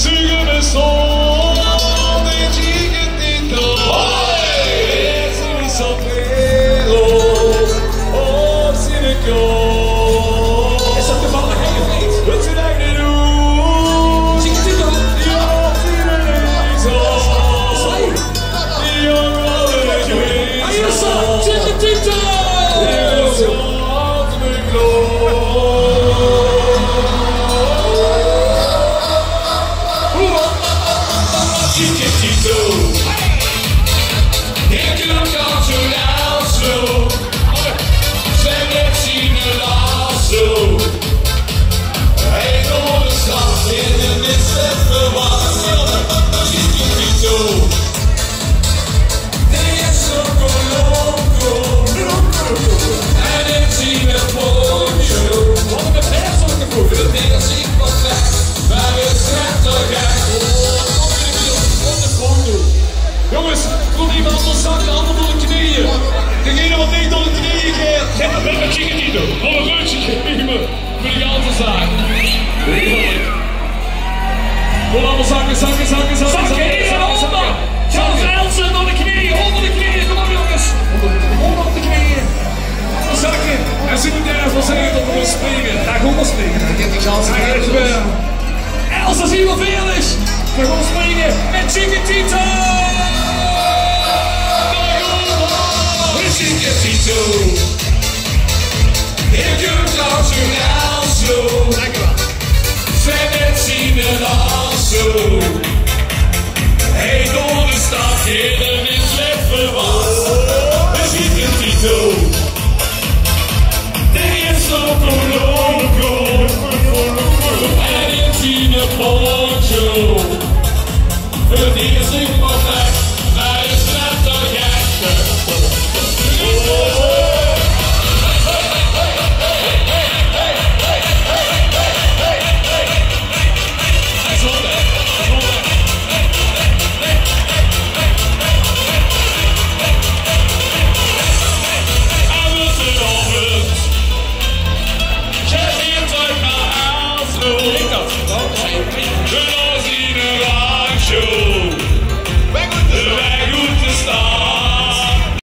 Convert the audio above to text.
지금의 손에 지게 뛴다 예수의 선배로 없으니까 Jongens, komt iemand van zakken, handen door de knieën. Degene wat niet door de knieën keert. Zet een beetje chicken niet doen. Om een rutje geven voor die ganse zaak. Kom allemaal zakken. Zakken, hier onder. Charles Elsen door de knieën, onder de knieën. Kom op jongens. Onder de knieën. Zakken. En ze moeten ergens zeggen dat we gaan springen. Daar gaan we springen. Dat gaat die kans niet gebeuren. Elsa, zie je wat veel is. We gaan springen met Chiquitito. Chiquitito, here comes Arthur Also. Fred en Also. Hij door de stad in een mislet verwacht. Chiquitito, die is op een loco. En in zijn poncho. Het is in contact naar de straatagenten. Show.